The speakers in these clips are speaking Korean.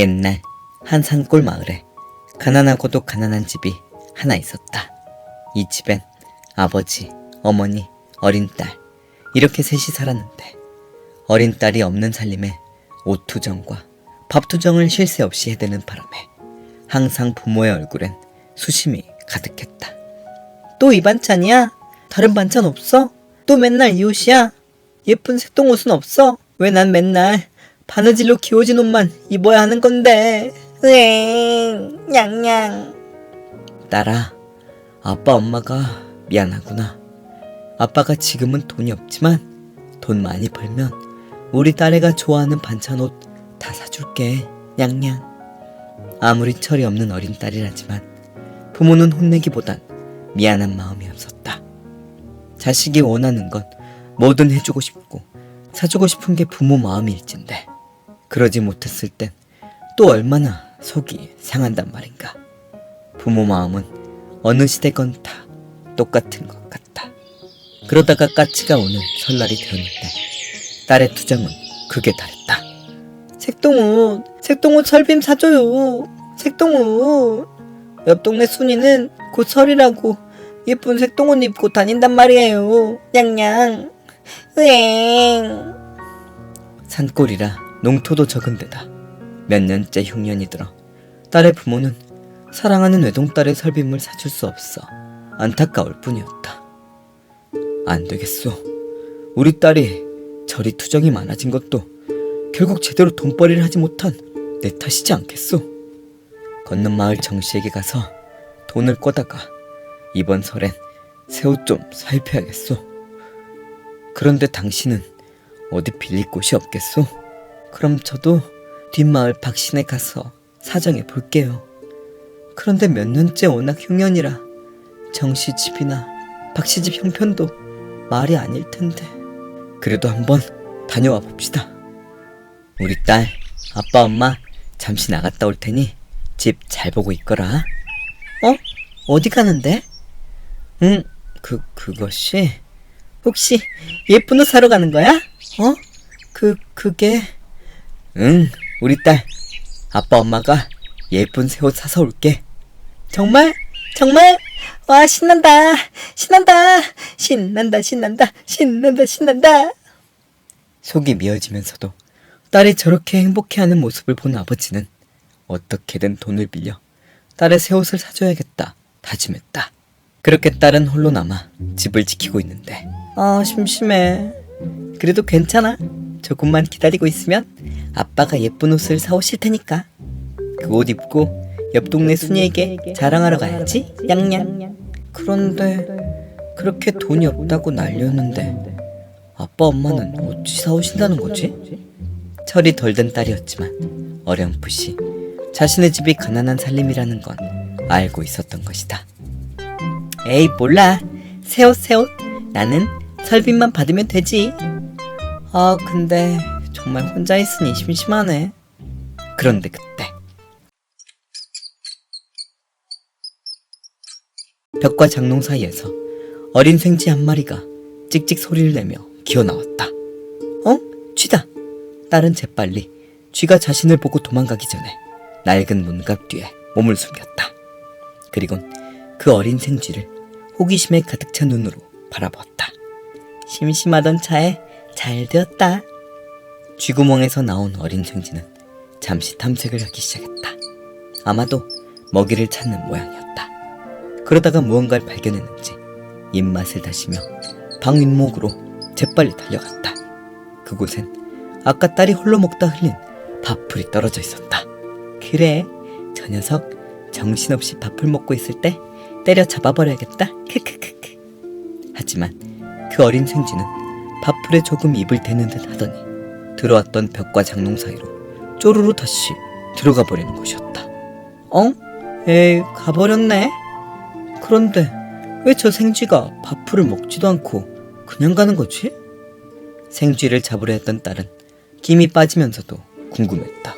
옛날 한 산골 마을에 가난하고도 가난한 집이 하나 있었다. 이 집엔 아버지, 어머니, 어린 딸 이렇게 셋이 살았는데 어린 딸이 없는 살림에 옷 투정과 밥 투정을 쉴 새 없이 해대는 바람에 항상 부모의 얼굴엔 수심이 가득했다. 또 이 반찬이야? 다른 반찬 없어? 또 맨날 이 옷이야? 예쁜 색동옷은 없어? 왜 난 맨날 바느질로 기워진 옷만 입어야 하는 건데? 으엥, 냥냥. 딸아, 아빠 엄마가 미안하구나. 아빠가 지금은 돈이 없지만 돈 많이 벌면 우리 딸애가 좋아하는 반찬 옷 다 사줄게, 냥냥. 아무리 철이 없는 어린 딸이라지만 부모는 혼내기보단 미안한 마음이었었다. 자식이 원하는 건 뭐든 해주고 싶고 사주고 싶은 게 부모 마음일진데 그러지 못했을 땐 또 얼마나 속이 상한단 말인가. 부모 마음은 어느 시대건 다 똑같은 것 같다. 그러다가 까치가 오는 설날이 되었는데 딸의 투정은 극에 달했다. 색동옷 설빔 사줘요. 색동옷. 옆 동네 순이는 곧 설이라고 예쁜 색동옷 입고 다닌단 말이에요. 냥냥. 으엥. 산골이라 농토도 적은 데다 몇 년째 흉년이 들어 딸의 부모는 사랑하는 외동딸의 설빔을 사줄 수 없어 안타까울 뿐이었다. 안 되겠소. 우리 딸이 저리 투정이 많아진 것도 결국 제대로 돈벌이를 하지 못한 내 탓이지 않겠소. 건넌 마을 정씨에게 가서 돈을 꿔다가 이번 설엔 새 옷 좀 사입혀야겠소. 그런데 당신은 어디 빌릴 곳이 없겠소? 그럼 저도 뒷마을 박신에 가서 사정해 볼게요. 그런데 몇 년째 워낙 흉년이라 정씨 집이나 박씨 집 형편도 말이 아닐 텐데. 그래도 한번 다녀와 봅시다. 우리 딸, 아빠 엄마 잠시 나갔다 올 테니 집 잘 보고 있거라. 어디 가는데? 그것이 혹시 예쁜 옷 사러 가는 거야? 그게 우리 딸, 아빠 엄마가 예쁜 새 옷 사서 올게. 정말? 정말? 와, 신난다. 속이 미어지면서도 딸이 저렇게 행복해하는 모습을 본 아버지는 어떻게든 돈을 빌려 딸의 새 옷을 사줘야겠다 다짐했다. 그렇게 딸은 홀로 남아 집을 지키고 있는데 심심해. 그래도 괜찮아. 조금만 기다리고 있으면 아빠가 예쁜 옷을 사오실 테니까 그 옷 입고 옆 동네 순이에게 자랑하러 가야지, 냥냥. 그런데 그렇게 돈이 없다고 난리였는데 아빠 엄마는 어찌 사오신다는 거지? 철이 덜 든 딸이었지만 어렴풋이 자신의 집이 가난한 살림이라는 건 알고 있었던 것이다. 에이, 몰라. 새 옷. 나는 설빔만 받으면 되지. 근데 정말 혼자 있으니 심심하네. 그런데 그때 벽과 장롱 사이에서 어린 생쥐 한 마리가 찍찍 소리를 내며 기어나왔다. 쥐다. 딸은 재빨리 쥐가 자신을 보고 도망가기 전에 낡은 문갑 뒤에 몸을 숨겼다. 그리곤 그 어린 생쥐를 호기심에 가득 찬 눈으로 바라보았다. 심심하던 차에 잘 되었다. 쥐구멍에서 나온 어린 생쥐는 잠시 탐색을 하기 시작했다. 아마도 먹이를 찾는 모양이었다. 그러다가 무언가를 발견했는지 입맛을 다시며 방 윗목으로 재빨리 달려갔다. 그곳엔 아까 딸이 홀로 먹다 흘린 밥풀이 떨어져 있었다. 그래, 저 녀석 정신없이 밥풀 먹고 있을 때 때려 잡아버려야겠다. 크크크크. 하지만 그 어린 생쥐는 밥풀에 조금 입을 대는 듯 하더니 들어왔던 벽과 장롱 사이로 쪼르르 다시 들어가 버리는 곳이었다. 에이, 가버렸네. 그런데 왜 저 생쥐가 밥풀을 먹지도 않고 그냥 가는 거지? 생쥐를 잡으려 했던 딸은 김이 빠지면서도 궁금했다.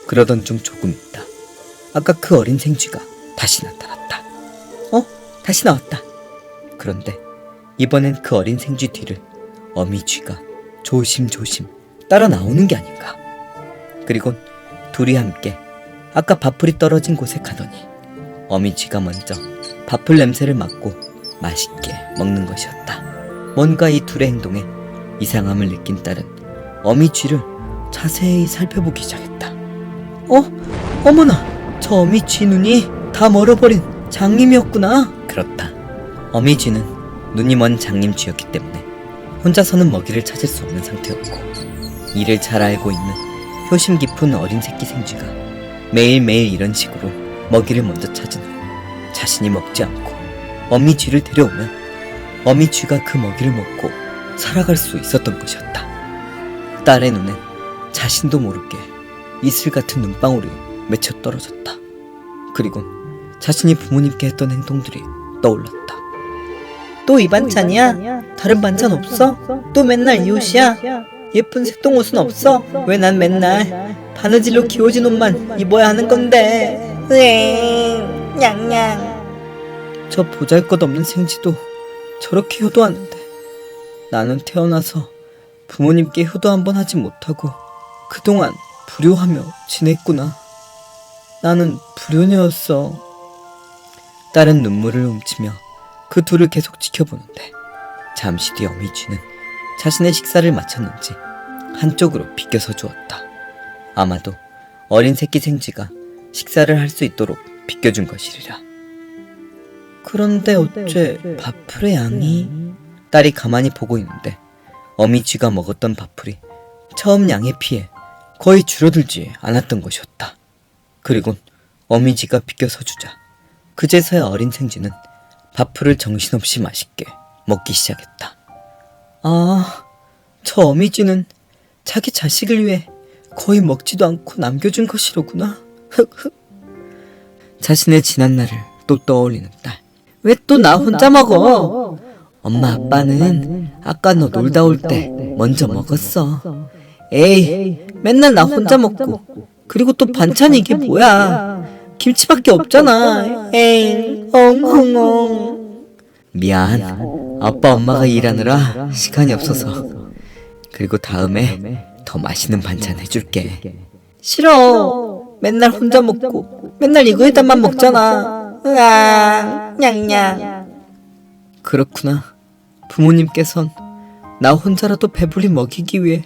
그러던 중 조금 있다 아까 그 어린 생쥐가 다시 나타났다. 다시 나왔다. 그런데 이번엔 그 어린 생쥐 뒤를 어미쥐가 조심조심 따라 나오는 게 아닌가. 그리곤 둘이 함께 아까 밥풀이 떨어진 곳에 가더니 어미 쥐가 먼저 밥풀 냄새를 맡고 맛있게 먹는 것이었다. 뭔가 이 둘의 행동에 이상함을 느낀 딸은 어미 쥐를 자세히 살펴보기 시작했다. 어머나, 저 어미 쥐 눈이 다 멀어버린 장님이었구나. 그렇다. 어미 쥐는 눈이 먼 장님 쥐였기 때문에 혼자서는 먹이를 찾을 수 없는 상태였고, 이를 잘 알고 있는 효심 깊은 어린 새끼 생쥐가 매일매일 이런 식으로 먹이를 먼저 찾은 후 자신이 먹지 않고 어미 쥐를 데려오면 어미 쥐가 그 먹이를 먹고 살아갈 수 있었던 것이었다. 딸의 눈엔 자신도 모르게 이슬 같은 눈방울이 맺혀 떨어졌다. 그리고 자신이 부모님께 했던 행동들이 떠올랐다. 또 이 반찬이야? 다른 반찬 없어? 또 맨날 이 옷이야? 예쁜 색동옷은 없어? 왜 난 맨날 바느질로 기워진 옷만 입어야 하는 건데? 으엥, 냥냥. 저 보잘것없는 생쥐도 저렇게 효도하는데 나는 태어나서 부모님께 효도 한번 하지 못하고 그동안 불효하며 지냈구나. 나는 불효녀였어. 딸은 눈물을 훔치며 그 둘을 계속 지켜보는데 잠시 뒤 어미 쥐는 자신의 식사를 마쳤는지 한쪽으로 비껴서 주었다. 아마도 어린 새끼 생쥐가 식사를 할 수 있도록 비껴준 것이리라. 그런데 어째 밥풀의 양이... 딸이 가만히 보고 있는데 어미 쥐가 먹었던 밥풀이 처음 양에 비해 거의 줄어들지 않았던 것이었다. 그리곤 어미 쥐가 비껴서 주자 그제서야 어린 생쥐는 밥풀을 정신없이 맛있게 먹기 시작했다. 아, 저 어미 쥐는 자기 자식을 위해 거의 먹지도 않고 남겨준 것이로구나. 자신의 지난 날을 또 떠올리는 딸. 왜 또 나 혼자 먹어? 엄마 아빠는 아까 너 놀다 올 때 먼저 먹었어. 에이, 맨날 나 혼자 먹고. 그리고 또 반찬이 이게 뭐야? 김치밖에 없잖아. 에이, 엉엉엉. 미안. 아빠 엄마가 일하느라 시간이 없어서. 그리고 다음에 더 맛있는 반찬 해줄게. 싫어. 맨날 혼자 먹고 맨날 이거에다만 먹잖아. 으아, 냥냥. 그렇구나. 부모님께선 나 혼자라도 배불리 먹이기 위해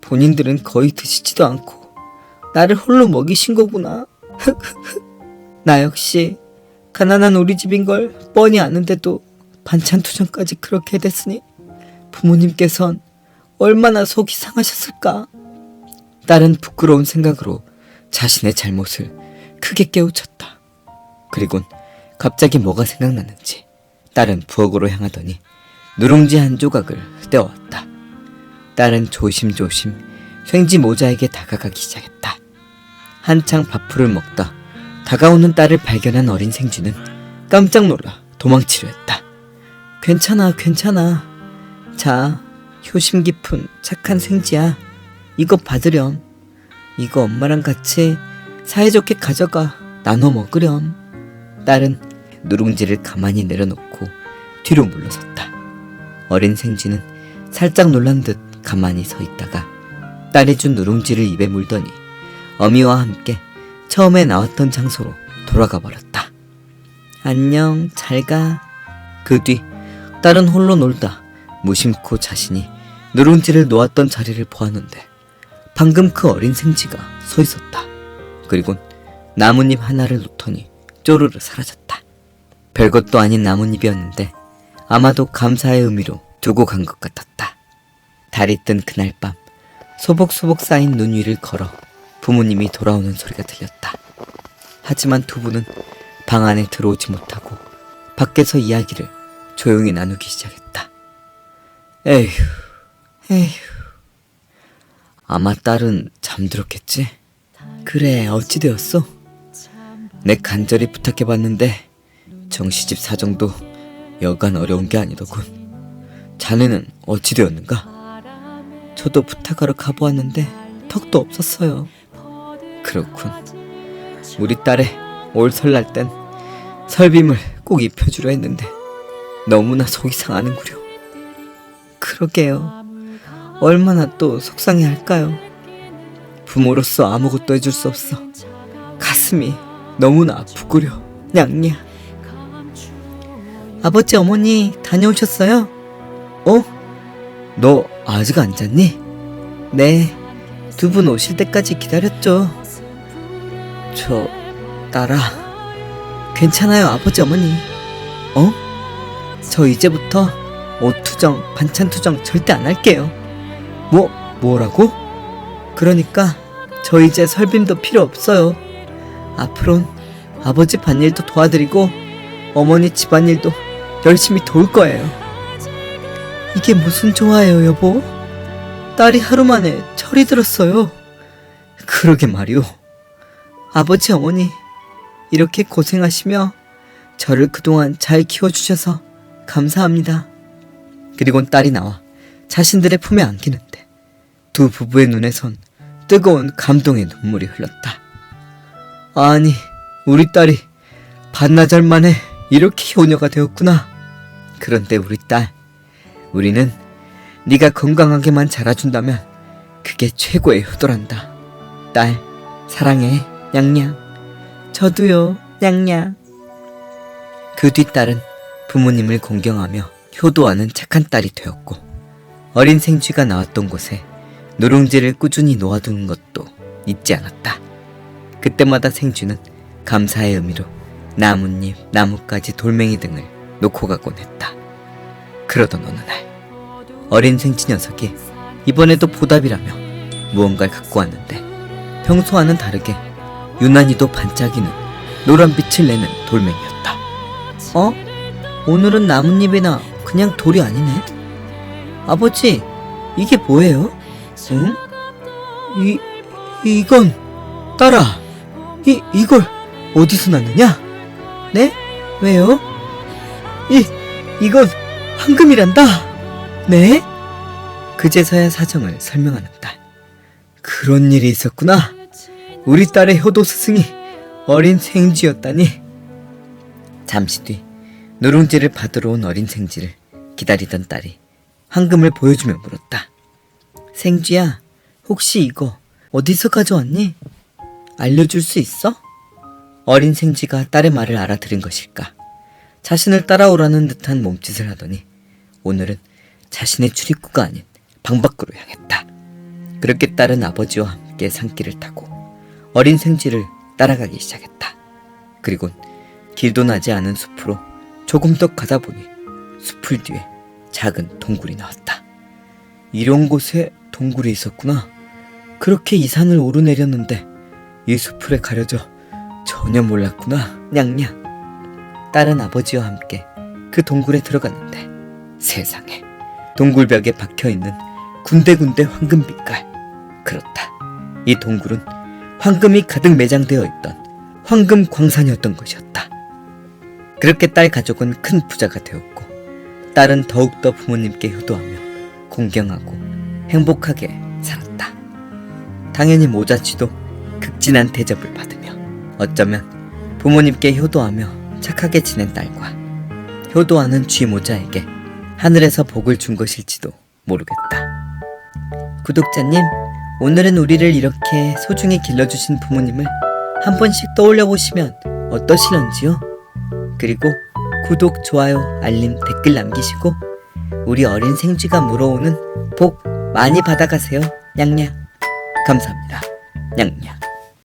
본인들은 거의 드시지도 않고 나를 홀로 먹이신 거구나. 나 역시 가난한 우리 집인 걸 뻔히 아는데도 반찬 투정까지 그렇게 됐으니 부모님께선 얼마나 속이 상하셨을까. 딸은 부끄러운 생각으로 자신의 잘못을 크게 깨우쳤다. 그리곤 갑자기 뭐가 생각났는지 딸은 부엌으로 향하더니 누룽지 한 조각을 떼어왔다. 딸은 조심조심 생쥐 모자에게 다가가기 시작했다. 한창 밥풀을 먹다 다가오는 딸을 발견한 어린 생쥐는 깜짝 놀라 도망치려 했다. 괜찮아, 괜찮아. 자, 효심 깊은 착한 생쥐야. 이거 받으렴. 이거 엄마랑 같이 사이좋게 가져가 나눠 먹으렴. 딸은 누룽지를 가만히 내려놓고 뒤로 물러섰다. 어린 생쥐는 살짝 놀란 듯 가만히 서 있다가 딸이 준 누룽지를 입에 물더니 어미와 함께 처음에 나왔던 장소로 돌아가 버렸다. 안녕, 잘 가. 그 뒤 딸은 홀로 놀다 무심코 자신이 누룽지를 놓았던 자리를 보았는데 방금 그 어린 생쥐가 서 있었다. 그리곤 나뭇잎 하나를 놓더니 쪼르르 사라졌다. 별것도 아닌 나뭇잎이었는데 아마도 감사의 의미로 두고 간 것 같았다. 달이 뜬 그날 밤 소복소복 쌓인 눈 위를 걸어 부모님이 돌아오는 소리가 들렸다. 하지만 두 분은 방 안에 들어오지 못하고 밖에서 이야기를 조용히 나누기 시작했다. 에휴. 아마 딸은 잠들었겠지? 그래, 어찌 되었어? 내 간절히 부탁해봤는데 정시집 사정도 여간 어려운 게 아니더군. 자네는 어찌 되었는가? 저도 부탁하러 가보았는데 턱도 없었어요. 그렇군. 우리 딸의 올 설날 땐 설빔을 꼭 입혀주려 했는데 너무나 속이 상하는구려. 그러게요. 얼마나 또 속상해 할까요? 부모로서 아무것도 해줄 수 없어. 가슴이 너무나 아프구려. 냥냥. 아버지 어머니 다녀오셨어요? 너 아직 안 잤니? 네, 두 분 오실 때까지 기다렸죠. 딸아, 괜찮아요 아버지 어머니. 저 이제부터 옷 투정, 반찬 투정 절대 안 할게요. 뭐라고? 그러니까 저 이제 설빔도 필요 없어요. 앞으론 아버지 밭일도 도와드리고 어머니 집안일도 열심히 도울 거예요. 이게 무슨 좋아요 여보? 딸이 하루 만에 철이 들었어요. 그러게 말이오. 아버지 어머니 이렇게 고생하시며 저를 그동안 잘 키워주셔서 감사합니다. 그리곤 딸이 나와 자신들의 품에 안기는데 두 부부의 눈에선 뜨거운 감동의 눈물이 흘렀다. 아니, 우리 딸이 반나절 만에 이렇게 효녀가 되었구나. 그런데 우리 딸, 우리는 네가 건강하게만 자라준다면 그게 최고의 효도란다. 딸, 사랑해, 냥냥. 저도요, 냥냥. 그 뒤 딸은 부모님을 공경하며 효도하는 착한 딸이 되었고, 어린 생쥐가 나왔던 곳에 누룽지를 꾸준히 놓아두는 것도 잊지 않았다. 그때마다 생쥐는 감사의 의미로 나뭇잎, 나뭇가지, 돌멩이 등을 놓고 가곤 했다. 그러던 어느 날 어린 생쥐 녀석이 이번에도 보답이라며 무언가를 갖고 왔는데 평소와는 다르게 유난히도 반짝이는 노란빛을 내는 돌멩이였다. 오늘은 나뭇잎이나 그냥 돌이 아니네. 아버지, 이게 뭐예요? 응? 이건 딸아, 이걸 어디서 났느냐? 네? 왜요? 이건 황금이란다. 네? 그제서야 사정을 설명하는 딸. 그런 일이 있었구나. 우리 딸의 효도 스승이 어린 생쥐였다니. 잠시 뒤 누룽지를 받으러 온 어린 생쥐를 기다리던 딸이 황금을 보여주며 물었다. 생쥐야, 혹시 이거 어디서 가져왔니? 알려줄 수 있어? 어린 생쥐가 딸의 말을 알아들은 것일까? 자신을 따라오라는 듯한 몸짓을 하더니 오늘은 자신의 출입구가 아닌 방 밖으로 향했다. 그렇게 딸은 아버지와 함께 산길을 타고 어린 생쥐를 따라가기 시작했다. 그리곤 길도 나지 않은 숲으로 조금 더 가다 보니 숲을 뒤에 작은 동굴이 나왔다. 이런 곳에 동굴이 있었구나. 그렇게 이 산을 오르내렸는데 이 숲풀에 가려져 전혀 몰랐구나. 냥냥. 딸은 아버지와 함께 그 동굴에 들어갔는데 세상에, 동굴벽에 박혀있는 군데군데 황금 빛깔. 그렇다, 이 동굴은 황금이 가득 매장되어 있던 황금 광산이었던 것이었다. 그렇게 딸 가족은 큰 부자가 되었고 딸은 더욱더 부모님께 효도하며 공경하고 행복하게 살았다. 당연히 모자취도 극진한 대접을 받으며 어쩌면 부모님께 효도하며 착하게 지낸 딸과 효도하는 쥐 모자에게 하늘에서 복을 준 것일지도 모르겠다. 구독자님, 오늘은 우리를 이렇게 소중히 길러주신 부모님을 한 번씩 떠올려 보시면 어떠시런지요? 그리고 구독, 좋아요, 알림, 댓글 남기시고 우리 어린 생쥐가 물어오는 복 많이 받아가세요. 냥냥. 감사합니다. 냥냥.